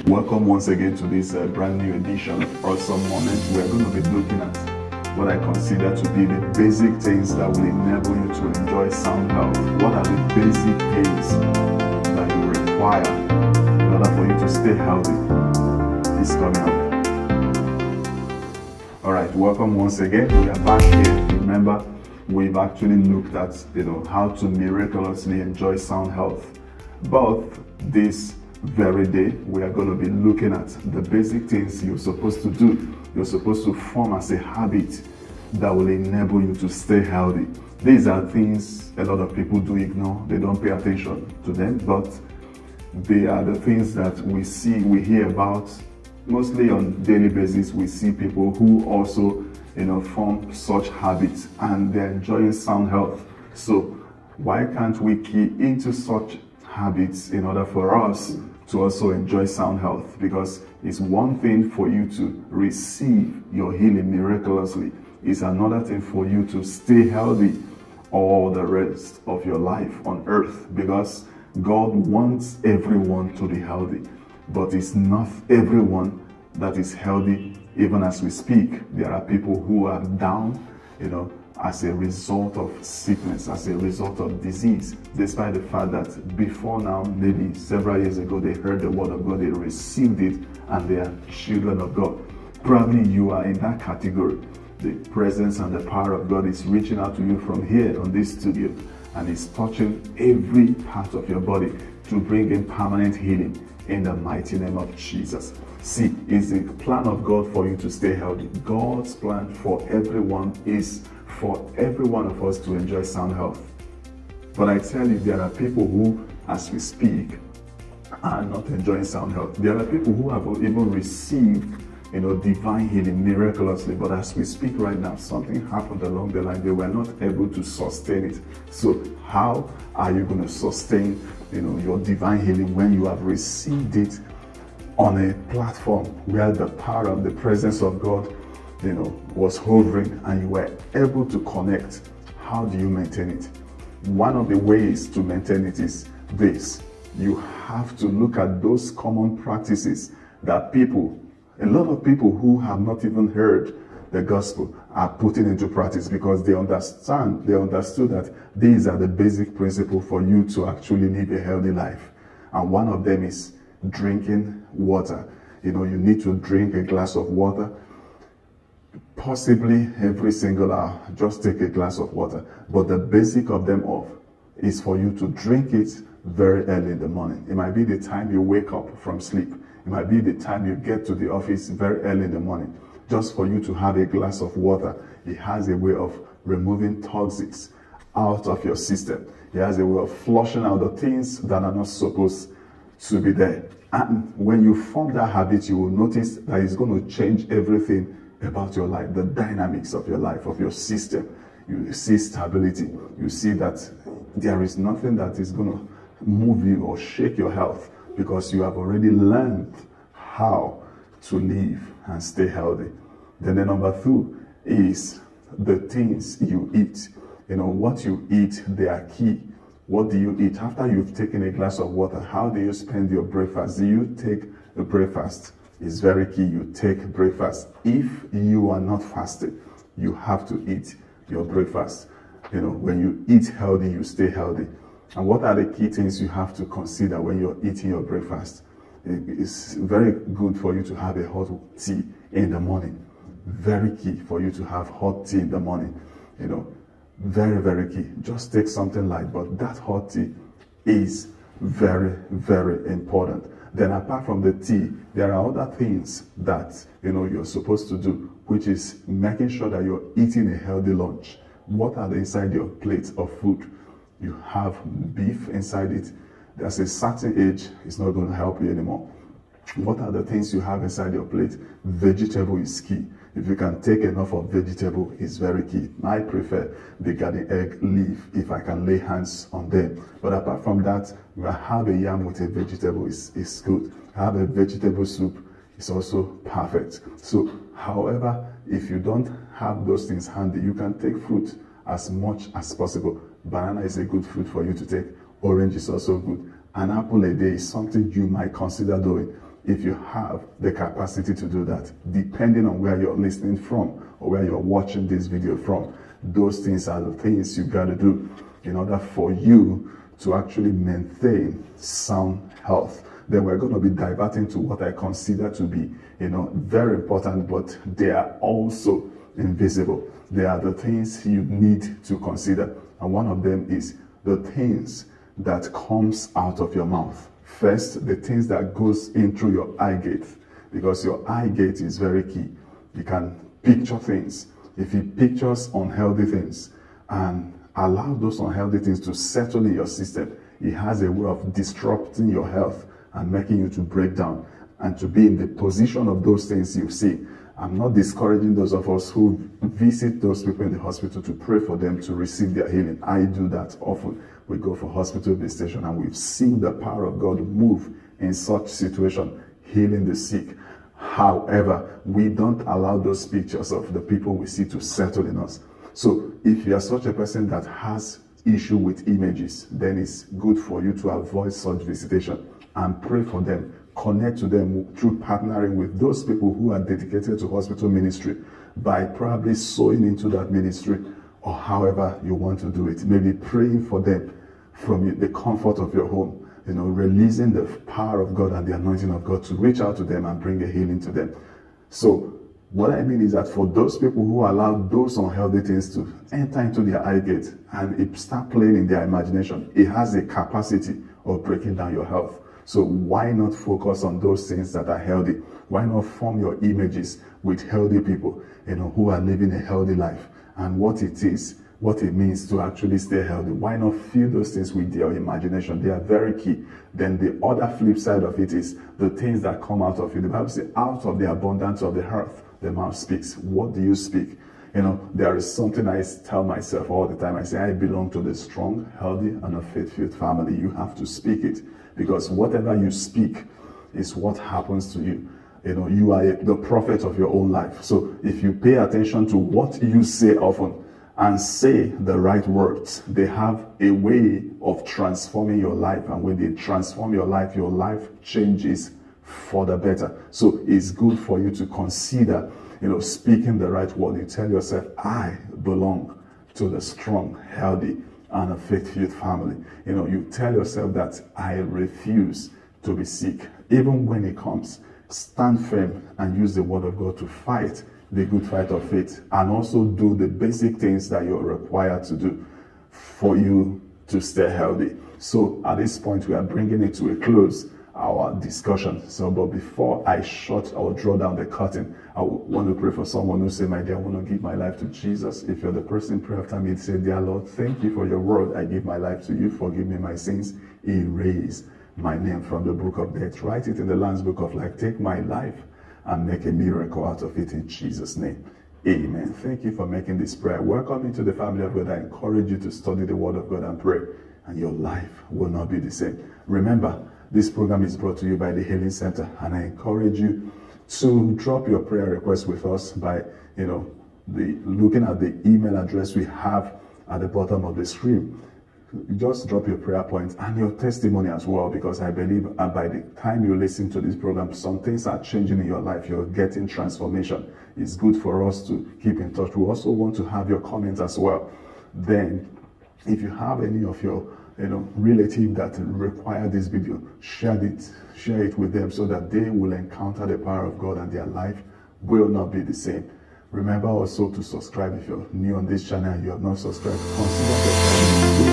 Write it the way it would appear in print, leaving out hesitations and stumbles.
Welcome once again to this brand new edition of Awesome Moments. We're going to be looking at what I consider to be the basic things that will enable you to enjoy sound health. What are the basic things that you require in order for you to stay healthy? It's coming up. Alright, welcome once again. We are back here. Remember, we've actually looked at how to miraculously enjoy sound health. But this very day, we are going to be looking at the basic things you're supposed to do. You're supposed to form as a habit that will enable you to stay healthy. These are things a lot of people do ignore. They don't pay attention to them, but they are the things that we see, we hear about mostly on daily basis. We see people who also form such habits and they're enjoying sound health. So why can't we key into such habits in order for us to also enjoy sound health? Because it's one thing for you to receive your healing miraculously. It's another thing for you to stay healthy all the rest of your life on earth, because God wants everyone to be healthy, but it's not everyone that is healthy. Even as we speak, there are people who are down, as a result of sickness, as a result of disease, despite the fact that before now, maybe several years ago, they heard the word of God, they received it, and they are children of God. Probably you are in that category. The presence and the power of God is reaching out to you from here on this studio, and it's touching every part of your body to bring in permanent healing in the mighty name of Jesus. See, it's the plan of God for you to stay healthy. God's plan for everyone is for every one of us to enjoy sound health. But I tell you, there are people who, as we speak, are not enjoying sound health. There are people who have even received, divine healing miraculously, but as we speak right now, something happened along the line. They were not able to sustain it. So how are you going to sustain, your divine healing when you have received it on a platform where the power of the presence of God was hovering and you were able to connect? How do you maintain it? One of the ways to maintain it is this. You have to look at those common practices that a lot of people who have not even heard the gospel are putting into practice, because they understood that these are the basic principles for you to actually live a healthy life. And one of them is drinking water. You need to drink a glass of water possibly every single hour. Just take a glass of water. But the basic of them all is for you to drink it very early in the morning. It might be the time you wake up from sleep. It might be the time you get to the office very early in the morning. Just for you to have a glass of water. It has a way of removing toxins out of your system. It has a way of flushing out the things that are not supposed to be there. And when you form that habit, you will notice that it's going to change everything about your life, the dynamics of your life, of your system. You see stability. You see that there is nothing that is going to move you or shake your health, because you have already learned how to live and stay healthy. Then the number 2 is the things you eat. What you eat, they are key. What do you eat? After you've taken a glass of water, how do you spend your breakfast? Do you take a breakfast? It's very key. You take breakfast. If you are not fasting, you have to eat your breakfast. When you eat healthy, you stay healthy. And what are the key things you have to consider when you're eating your breakfast? It's very good for you to have a hot tea in the morning. Very key for you to have hot tea in the morning. Very, very key. Just take something light, but that hot tea is very, very important. Then apart from the tea, there are other things that you're supposed to do, which is making sure that you're eating a healthy lunch. What are the inside your plate of food? You have beef inside it. There's a certain age, it's not going to help you anymore. What are the things you have inside your plate? Vegetable is key. If you can take enough of vegetable, it's very key. I prefer the garden egg leaf if I can lay hands on them. But apart from that, have a yam with a vegetable is good. Have a vegetable soup is also perfect. So, however, if you don't have those things handy, you can take fruit as much as possible. Banana is a good fruit for you to take. Orange is also good. An apple a day is something you might consider doing. if you have the capacity to do that, depending on where you're listening from or where you're watching this video from, those things are the things you got to do in order for you to actually maintain sound health. Then we're going to be diverting to what I consider to be, very important, but they are also invisible. They are the things you need to consider. And one of them is the things that comes out of your mouth. First, the things that goes in through your eye gate, because your eye gate is very key. You can picture things. If you pictures unhealthy things and allow those unhealthy things to settle in your system, it has a way of disrupting your health and making you to break down and to be in the position of those things you see. I'm not discouraging those of us who visit those people in the hospital to pray for them to receive their healing. I do that often. We go for hospital visitation and we've seen the power of God move in such situation, healing the sick. However, we don't allow those pictures of the people we see to settle in us. So if you are such a person that has issue with images, then it's good for you to avoid such visitation and pray for them. Connect to them through partnering with those people who are dedicated to hospital ministry by probably sowing into that ministry or however you want to do it. Maybe praying for them from the comfort of your home, releasing the power of God and the anointing of God to reach out to them and bring a healing to them. So what I mean is that for those people who allow those unhealthy things to enter into their eye gate and it start playing in their imagination, it has a capacity of breaking down your health. So why not focus on those things that are healthy? Why not form your images with healthy people, who are living a healthy life and what it means to actually stay healthy? Why not fill those things with your imagination? They are very key. Then the other flip side of it is the things that come out of you. The Bible says, out of the abundance of the heart, the mouth speaks. What do you speak? There is something I tell myself all the time. I say, I belong to the strong, healthy, and a faith-filled family. You have to speak it. Because whatever you speak is what happens to you. You are the prophet of your own life. So if you pay attention to what you say often and say the right words, they have a way of transforming your life. And when they transform your life changes for the better. So it's good for you to consider, speaking the right word. You tell yourself, I belong to the strong, healthy, and a faith-filled family. You tell yourself that I refuse to be sick. Even when it comes, stand firm and use the word of God to fight the good fight of faith and also do the basic things that you're required to do for you to stay healthy. So at this point, we are bringing it to a close, our discussion. So, but before I shut or draw down the curtain, I want to pray for someone who say, my dear, I want to give my life to Jesus. If you're the person, pray after me, say, dear Lord, thank you for your word. I give my life to you. Forgive me my sins. Erase my name from the book of death. Write it in the Lamb's book of life. Take my life and make a miracle out of it in Jesus' name. Amen. Thank you for making this prayer. Welcome into the family of God. I encourage you to study the word of God and pray, and your life will not be the same. Remember, this program is brought to you by the Healing Center, and I encourage you to drop your prayer request with us by, looking at the email address we have at the bottom of the screen. Just drop your prayer points and your testimony as well, because I believe by the time you listen to this program, some things are changing in your life. You're getting transformation. It's good for us to keep in touch. We also want to have your comments as well. Then, if you have any of your relative that require this video, share it with them so that they will encounter the power of God and their life will not be the same. Remember also to subscribe if you're new on this channel and you have not subscribed. Consider subscribing.